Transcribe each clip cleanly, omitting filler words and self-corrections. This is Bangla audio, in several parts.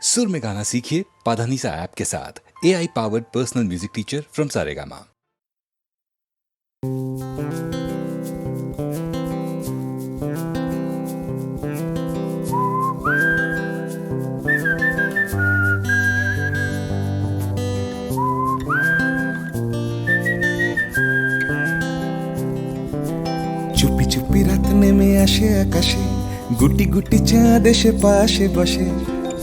सुर में गाना सीखिए पाधानीसा ऐप के साथ। AI powered personal music teacher from Saregama. চুপি চুপি রাত নেমে আসে আকাশে, গুটি গুটি চাঁদ এসে পাশে বসে,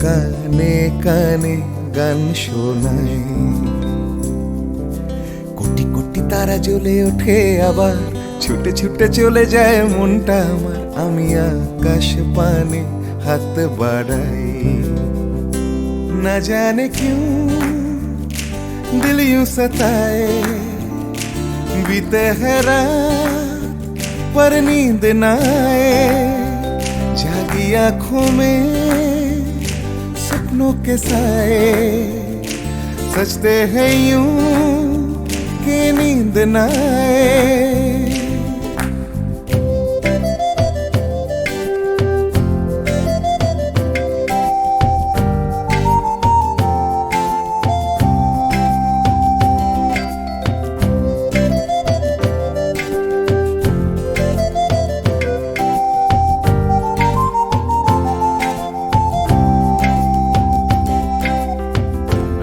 কানে কানে গান শোনায়। কোটি কোটি তারা জ্বলে ওঠে আবার, ছুটে ছুটে চলে যায় মনটা আমার। আমি আকাশ পানে হাত বাড়াই, না জানে क्यों दिल यूं सताए। बीते है रात पर नींद न आए, जागी आंखों में सपनों के साए। सजते हैं यूं कि नींद न आए।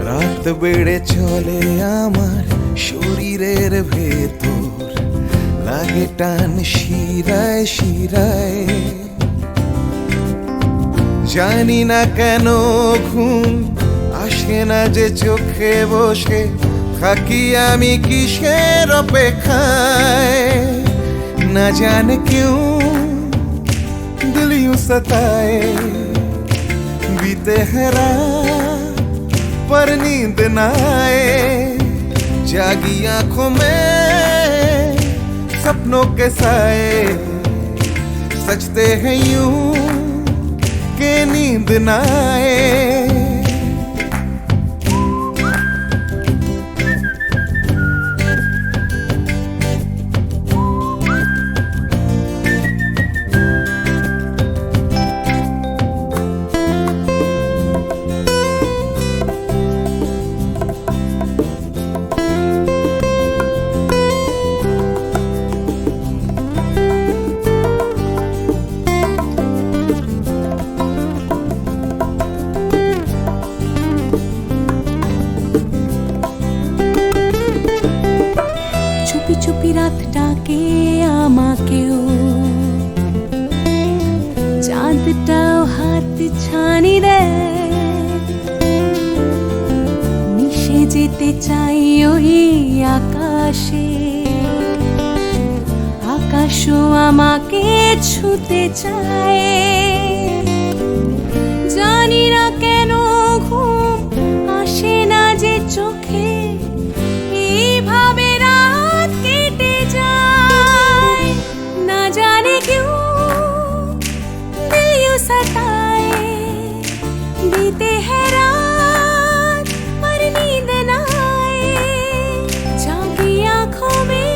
রাত বেড়ে চলে আমার শরীরের ভেতর, লাগে টান শিরায় শিরায়। জানি না কেন ঘুম আসে না যে চোখে বসে, থাকি আমি কিসের অপেক্ষায়। না জানে क्यों दिल यूं सताए। बीते है रात पर नींद न आए, जागी आंखों में सपनों के साए। सजते हैं यूं कि नींद न आए। চুপি চুপি রাত ডাকে আমাকেও, চাঁদটাও হাত ছানি দেয়। মিশে যেতে চাই ওই আকাশে, আকাশও আমাকে ছুতে চায়। জানি না কেন ঘুম আসে না যে চোখে, এইভাবে রাত কেটে যায়। না জানে क्यों दिल यूं सताए। बीते है रात पर नींद न आए, जागी आंखों में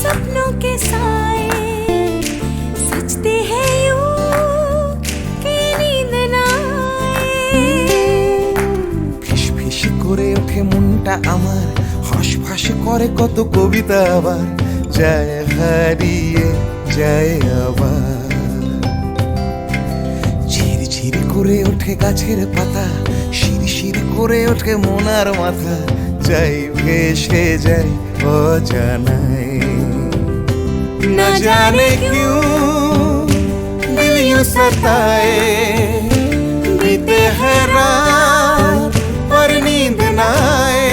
सपनों के साए। सजते हैं यूं कि नींद न आए। ফিস ফিস করে ওঠে মনটা আমার, হাঁস করে কত কবিতা আবার, যায় হারিয়ে যায় আবার। ঝিরঝির করে ওঠে গাছের পাতা, শিরশির করে ওঠে মনার মাথা, যাই ভেসে যায় অজানায়। না জানে क्यों दिल यूं सताए। बीते है रात पर नींद न आए,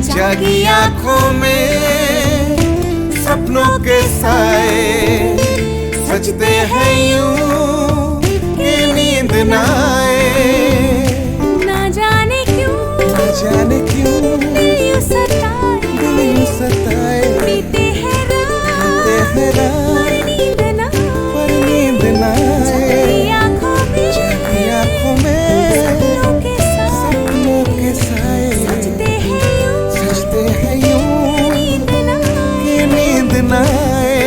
जागी आंखों में सपनों के साए। सजते हैं यूं कि नींद न आए। ना जाने क्यों दिल यूं सताए। सताए। बीते है बीते है रात पर नींद न पर नींद न जागी आए, आंखों में जागी आंखों में सपनों के साए। सपनों के साए। सजते हैं यूं सजते हैं यूं नींद न आए। कि नींद न आए।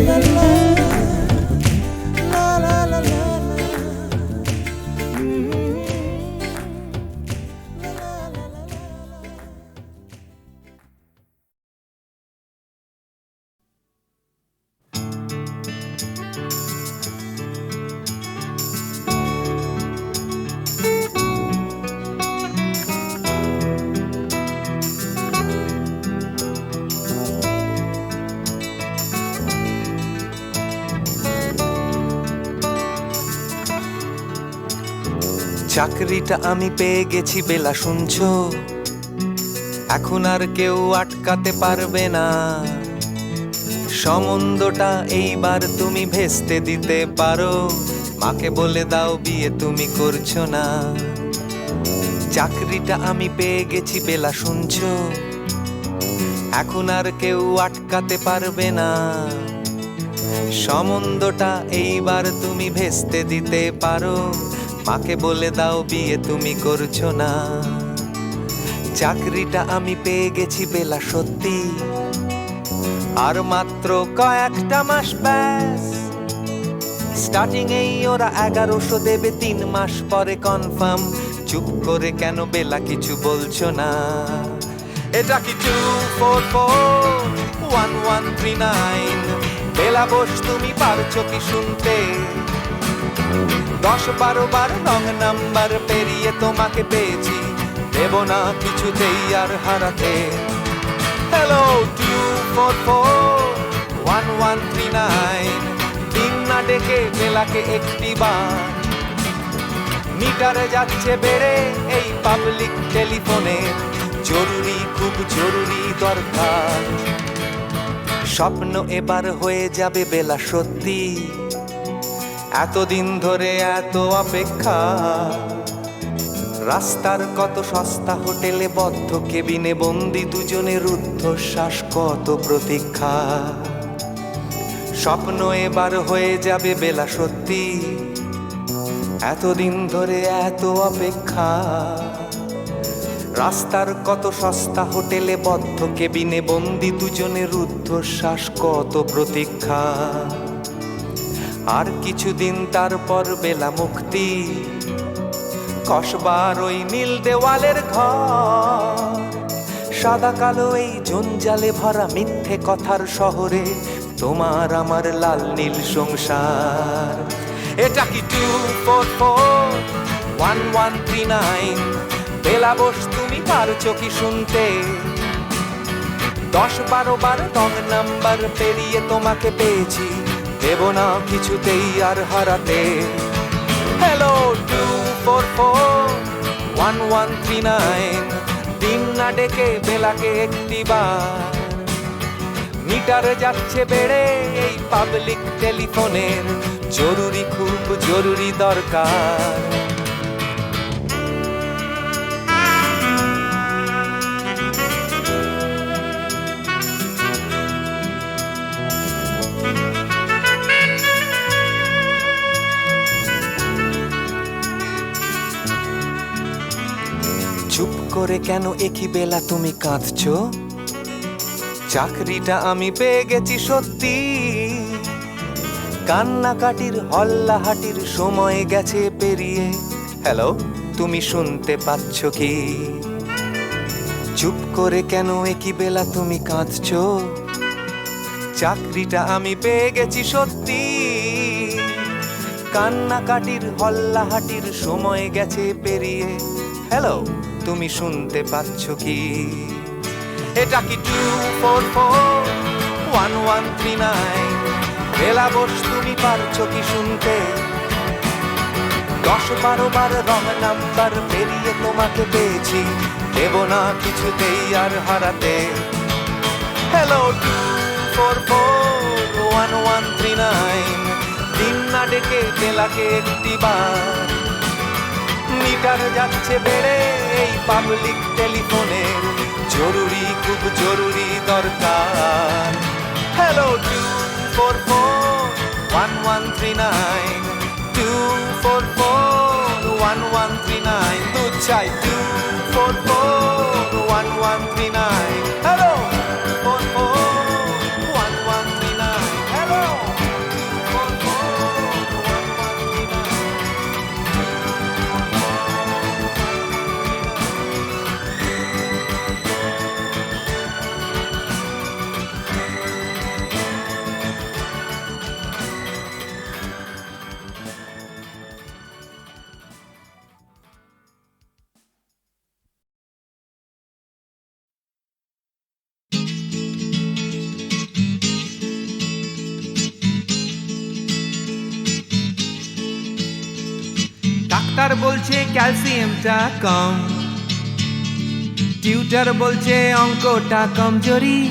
ला ला ला ला ला ला। চাকরিটা আমি পেয়ে গেছি বেলা, শুনছো? এখন আর কেউ আটকাতে পারবে না। সম্বন্ধটা এইবার তুমি ভেস্তে দিতে পারো। মাকে বলে দাও বিয়ে তুমি করছো না। চাকরিটা আমি পেয়ে গেছি বেলা, শুনছো? এখন আর কেউ আটকাতে পারবে না। সম্বন্ধটা এইবার তুমি ভেস্তে দিতে পারো। মাকে বলে দাও বিয়ে তুমি করছো না। চাকরিটা আমি পেয়ে গেছি বেলা, সত্যি। আর মাত্র কয়েকটা মাস ব্যাস। স্টার্টিং এই ওরা 1100 দেবে, 3 মাস পরে কনফার্ম। চুপ করে কেন বেলা কিছু বলছো না? এটা কি 2441139? বেলা বোস তুমি পারছো কি শুনতে? 10-12 বার রং নাম্বার পেরিয়ে তোমাকে পেয়েছি, দেব না কিছুতেই আর হারাতে। হ্যালো 2441139, দিন না ডেকে বেলাকে একটিবার। মিটারে যাচ্ছে বেড়ে এই পাবলিক টেলিফোনের, জরুরি খুব জরুরি দরকার। স্বপ্ন এবার হয়ে যাবে বেলা, সত্যি। এতদিন ধরে এত অপেক্ষা। রাস্তার কত সস্তা হোটেলে বদ্ধ কেবিনে বন্দি দুজনের রুদ্ধশ্বাস, কত প্রতীক্ষা। স্বপ্ন এবার হয়ে যাবে বেলা, সত্যি। এতদিন ধরে এত অপেক্ষা। রাস্তার কত সস্তা হোটেলে বদ্ধ কেবিনে বন্দি দুজনের রুদ্ধশ্বাস, কত প্রতীক্ষা। আর কিছুদিন তারপর বেলা মুক্তি। কসবার ওই নীল দেওয়ালের ঘর, সাদা কালো এই জঞ্জালে ভরা মিথ্যে কথার শহরে তোমার আমার লাল নীল সংসার। এটা কি 2441139? বেলা বোস তুমি পারছো কি শুনতে? 10-12 বার রং নাম্বার পেরিয়ে তোমাকে পেয়েছি, দেব না কিছুতেই আর হারাতে। হ্যালো 2441139, দিন না ডেকে বেলাকে একটিবার। মিটারে যাচ্ছে বেড়ে এই পাবলিক টেলিফোনের, জরুরি খুব জরুরি দরকার। চুপ করে কেন একই বেলা তুমি কাঁদছো? চাকরিটা আমি পেয়ে গেছি সত্যি। কান্নাকাটির হল্লাহাটির সময় গেছে পেরিয়ে। হ্যালো তুমি শুনতে পাচ্ছ কি? চুপ করে কেন একই বেলা তুমি কাঁদছো? চাকরিটা আমি পেয়ে গেছি সত্যি। কান্নাকাটির হল্লাহাটির সময় গেছে পেরিয়ে। হ্যালো তুমি শুনতে পাচ্ছ কি? এটা কি 2441139? বেলা বোস তুমি পারছো কি শুনতে? 10-12 বার রং নাম্বার পেরিয়ে তোমাকে পেয়েছি, দেব না কিছুতেই আর হারাতে। হ্যালো 2441139, দিন না ডেকে বেলাকে একটিবার। মিটার যাচ্ছে বেড়ে এই পাবলিক টেলিফোনের, জরুরি খুব জরুরি দরকার। হ্যালো 2441139, 2441139, দুধ চাই 2441139। হ্যালো ডাক্তার বলছে ক্যালসিয়ামটা কম, টিউটার বলছে অঙ্কটা কমজোরি,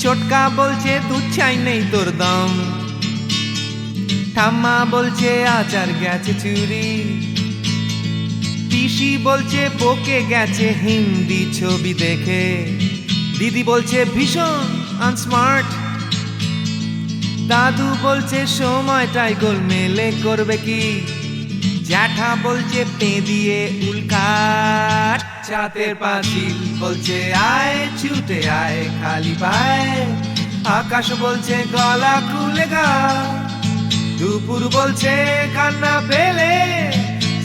ছোটকা বলছে দুধ চাই নেই তোর দম, ঠাম্মা বলছে আচার গেছে চুরি, পিসি বলছে বকে গেছে হিন্দি ছবি দেখে, দিদি বলছে ভীষণ আনস্মার্ট, দাদু বলছে সময়টাই গোলমেলে করবে কি, জ্যাঠা বলছে পে দিয়ে উল্কাট, চাতের পাঁচিল বলছে আয় ছুটে আয় খালি পায়, আকাশ বলছে গলা খুলে গা, দুপুর বলছে কান্না পেলে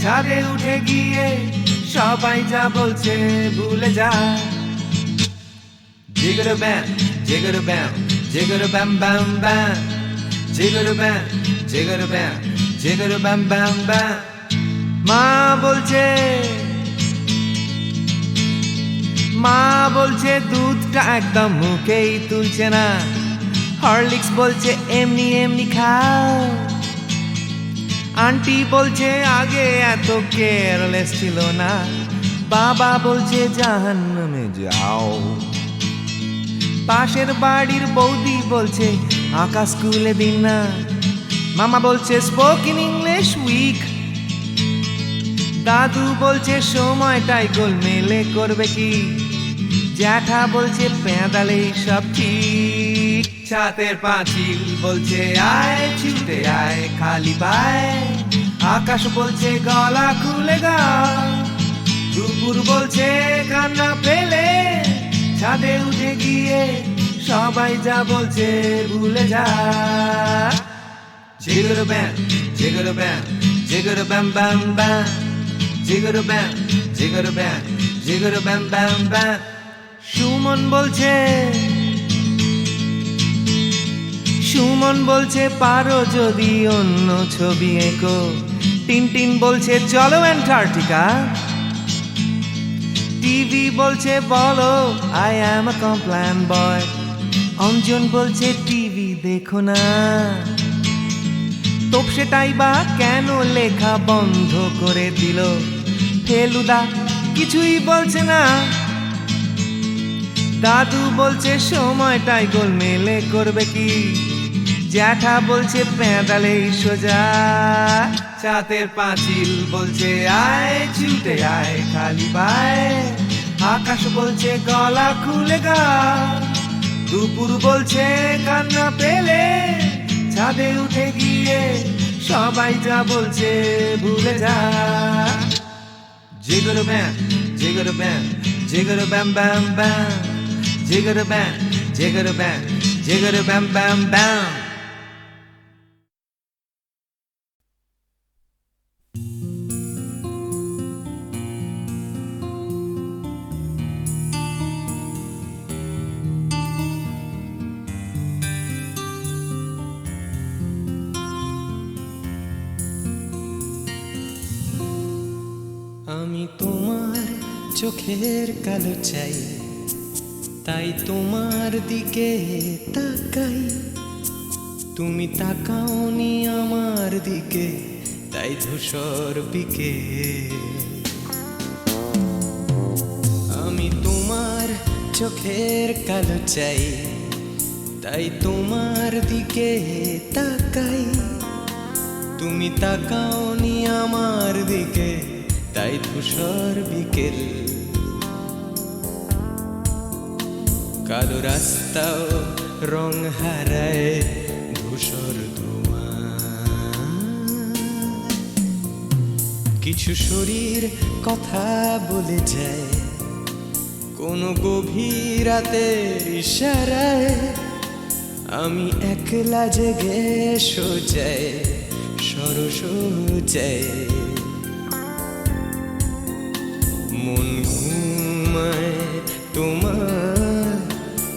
ছাদে উঠে গিয়ে সবাই যা বলছে ভুলে যা। জিগর ব্যাম জিগর ব্যাম জিগর ব্যাম ব্যাম ব্যাম, জিগর ব্যাম জিগর ব্যাম জিগর ব্যাম ব্যাম ব্যাম। মা বলছে দুধটা একদম মুখেই তুলছে না, হরলিক্স বলছে এমনি এমনি খাও, আন্টি বলছে আগে এত কেয়ারলেস ছিল না, বাবা বলছে জাহান্নামে যাও, পাশের বাড়ির বৌদি বলছে আকাশ স্কুলে দিন না, মামা বলছে স্পোকেন ইংলিশ উইক, দাদু বলছে সময়টাই গোলমেলে করবে কি, জ্যাঠা বলছে পেঁদালে সব ঠিক, ছাতের পাঁচিল বলছে আয় ছুটে আয় খালি পায়, আকাশ বলছে গলা খুলে গা, দুপুর বলছে কান্না পেলে ছাদে উঠে গিয়ে সবাই যা বলছে ভুলে যা। জিগর ব্যাম জিগর ব্যাম জিগর ব্যাম ব্যাম ব্যাম, জিগর ব্যাম জিগর ব্যাম জিগর ব্যাম ব্যাম ব্যাম। সুমন বলছে পারো যদি অন্য ছবি এঁকো, টিনটিন বলছে চলো অ্যান্টার্কটিকা, টিভি বলছে বলো আই অ্যাম আ কমপ্ল্যান বয়, অঞ্জন বলছে টিভি দেখো না, তোপসেটাই বা কেন লেখা বন্ধ করে দিল, ফেলুদা কিছুই বলছে না, দাদু বলছে সময়টাই গোলমেলে করবে কি, জ্যাঠা বলছে পেঁদালেই সোজা, ছাতের পাঁচিল বলছে আয় ছুটে আয় খালি পায়, আকাশ বলছে গলা খুলে গা, দুপুর বলছে কান্না পেলে ছাদে উঠে গিয়ে সবাই যা বলছে ভুলে যা। জিগর ব্যাম জিগর ব্যাম জিগর ব্যাম ব্যাম ব্যাম, জিগর ব্যাম জিগর ব্যাম জিগর ব্যাম ব্যাম ব্যাম। আমি তোমার চোখের কালো চাই, তাই তোমার দিকে তাকাই, তুমি তাকাওনি আমার দিকে, তাই ধূসর বিকে। আমি তোমার চোখের কালো চাই, তাই তোমার দিকে তাকাই, তুমি তাকাওনি আমার দিকে, তাই ধূসর বিকেল। কালো রাস্তাও রং হারায় ধূসর ধোঁয়া, কিছু শরীর কথা বলে যায় কোনো গভীর রাতের ইশারায়, আমি একলা জেগে সোজায় সরস যায়, মন ঘুমায় তোমার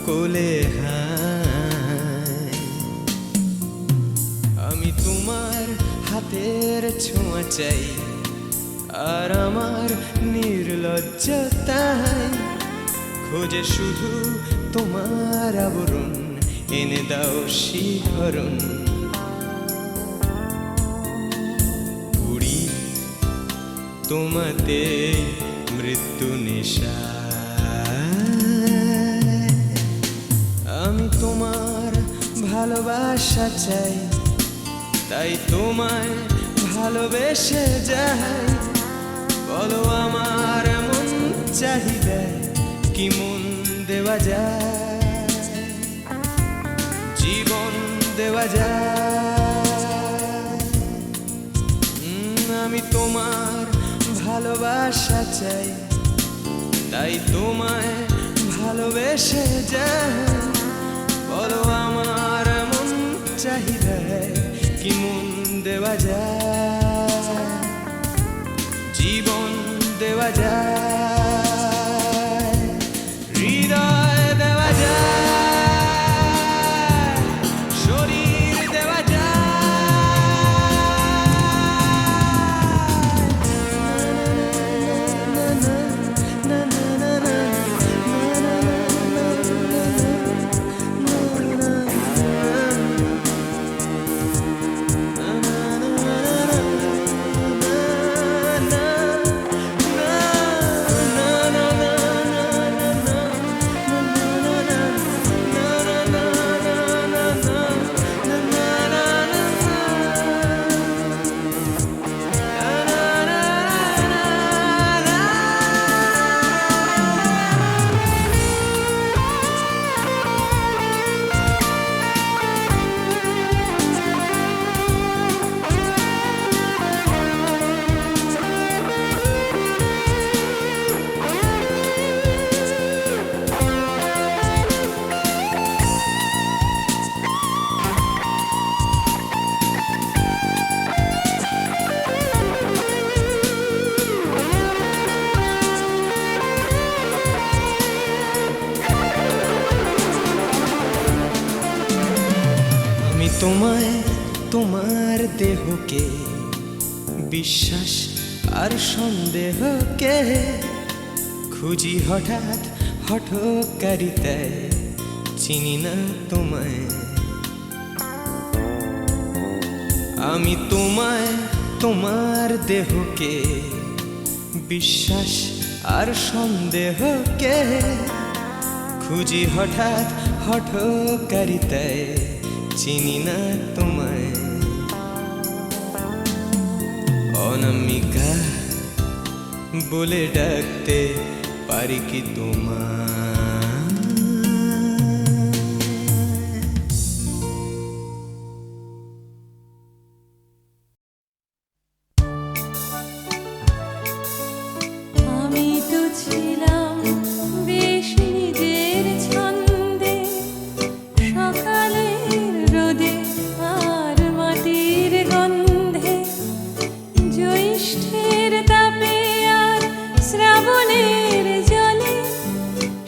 কোলে হায়। আমি তোমার হাতের ছোঁয়া চাই, আর আমার নির্লজ্জতায় খোঁজে শুধু তোমার আবরণ, এনে দাও শিহরণ। কুড়ি তোমাতে মৃত্যু নেশা। আমি তোমার ভালোবাসা চাই, তাই তোমায় ভালোবেসে যাই। বলো আমার মন চাহিদায় কি মন দেওয়া যায়, জীবন দেওয়া যায়। আমি তোমার ভালোবাসা চাই, তাই তোমায় ভালোবেসে যাই। বলো আমার মন চাহিদায় কি মন দেওয়া যায়, জীবন দেওয়া যায়, হৃদয় দেওয়া যায়, শরীর দেওয়া তোমায়, তোমার দেহকে বিশ্বাস আর সন্দেহকে খুঁজি হঠাৎ হঠকারিতায়, চিনি না তোমায়। আমি তোমায়, তোমার দেহকে বিশ্বাস আর সন্দেহকে খুঁজি হঠাৎ হঠকারিতায়, চিনি না তোমায়। অনামিকা বলে ডাকতে পারি কি তোমায়? আমি তো ছিলাম বেশ নিজের ছন্দে, সকালের রোদে আর মাটির গন্ধে, জ্যৈষ্ঠের তাপে আর শ্রাবণের জলে,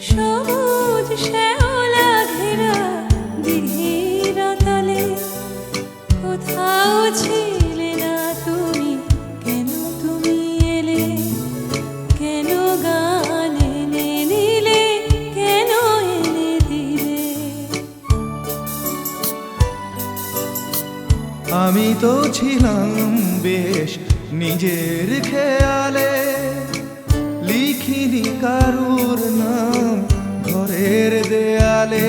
সবুজ শ্যাওলা ঘেরা দিঘির তলে। কোথাও ছিলে না তুমি, কেন তুমি এলে? কেন গান এনে নিলে, কেন এনে দিলে? আমি তো ছিলাম বেশ নিজের খেয়ালে, লিখিনি কারুর নাম ঘরের দেয়ালে,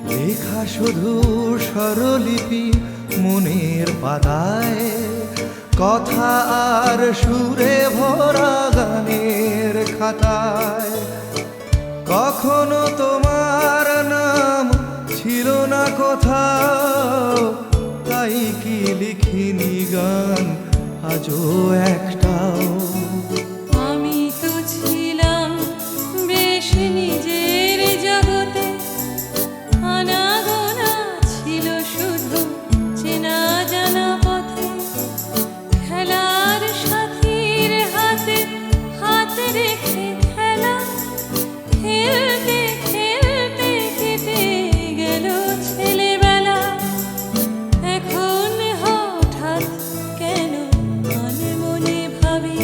লেখা শুধু স্বরলিপি মনের পাতায়, কথা আর সুরে ভরা গানের খাতায়। কখনো তোমার নাম ছিল না কোথাও, তাই কি লিখিনি গান আজও একটাও। আমি তো ছিলাম বেশ নিজের জগতে, আনাগোনা ছিল শুধু চেনা জানা পথে, খেলার সাথীর হাতে হাত রেখে খেলা, খেলতে খেলতে কেটে গেল ছেলেবেলা। এখন হঠাৎ কেন মনে মনে ভাবি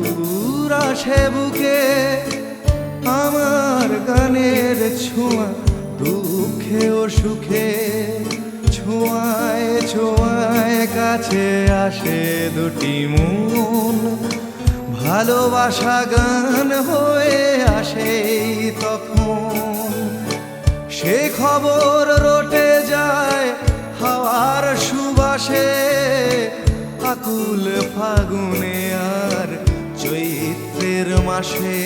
সুর আসে বুকে, আমার গানের ছোঁয়া দুঃখে ও সুখে, ছোঁয়ায় ছোঁয়ায় কাছে আসে দুটি মন, ভালোবাসা গান হয়ে আসে তখন। সে খবর রটে যায় হাওয়ার সুবাসে, আকুল ফাগুনে আর চৈত্রের মাসে।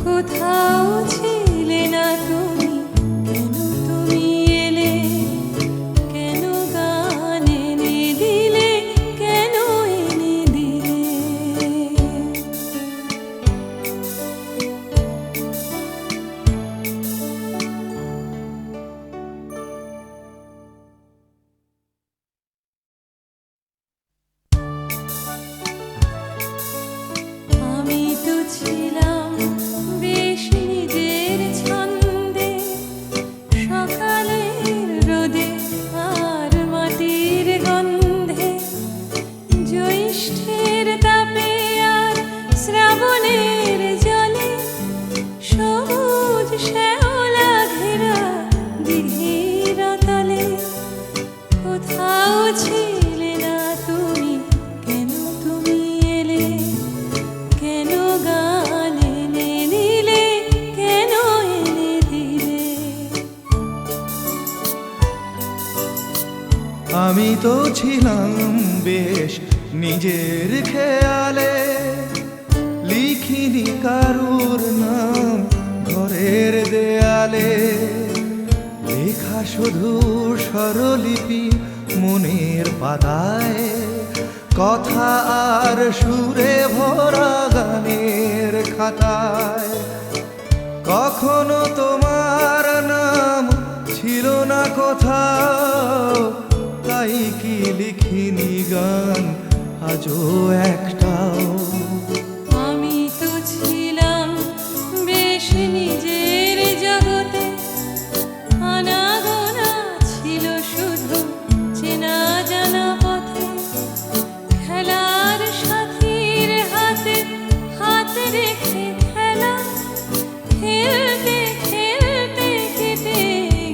কোথাও ছিলে না তুমি, কেন তুমি এলে, কেন গান এনে দিলে, কেন এনে দিলে। আমি তো ছিলাম বেশ নিজের ছন্দে, সকালের রোদে আর মাটির গন্ধে, জ্যৈষ্ঠের তাপে আর শ্রাবণের জলে, সবুজ শ্যাওলা ঘেরা দিঘির তলে। কোথাও ছিলে না তুমি, কেন তুমি এলে, কেন গান এনে দিলে, কেন এনে দিলে। আমি তো ছিলাম বেশ নিজের খেয়ালে, লিখিনি কারুর নাম ঘরের দেয়ালে, লেখা শুধু স্বরলিপি মনের পাতায়, কথা আর সুরে ভরা গানের খাতায়। কখনো তোমার নাম ছিল না কোথাও, তাই কি লিখিনি গান আজও একটাও। আমি তো ছিলাম বেশ নিজের জগতে, আনাগোনা ছিল শুধু চেনা জানা পথে, খেলার সাথীর হাতে হাত রেখে খেলা, খেলতে খেলতে কেটে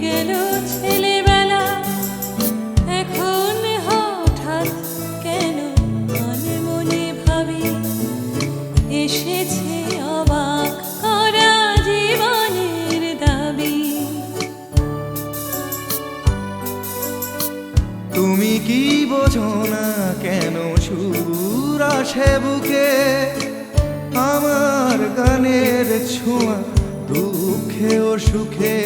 গেল ছেলেবেলা। এখন হঠাৎ কেন মনে মনে ভাবি, এসেছে অবাক করা জীবনের দাবি। তুমি কি বোঝো না কেন সুর আসে বুকে, আমার গানের ছোঁয়া দুঃখে ও সুখে,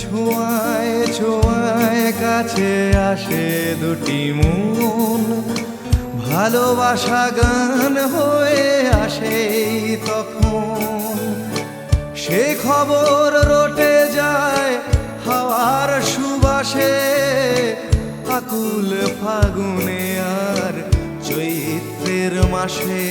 ছোঁয়ায় ছোঁয়ায় কাছে আসে দুটি মন, ভালোবাসা গান হয়ে আসে তখন। সে খবর রটে যায় হাওয়ার সুবাসে, আকুল ফাগুনে আর চৈত্রের মাসে।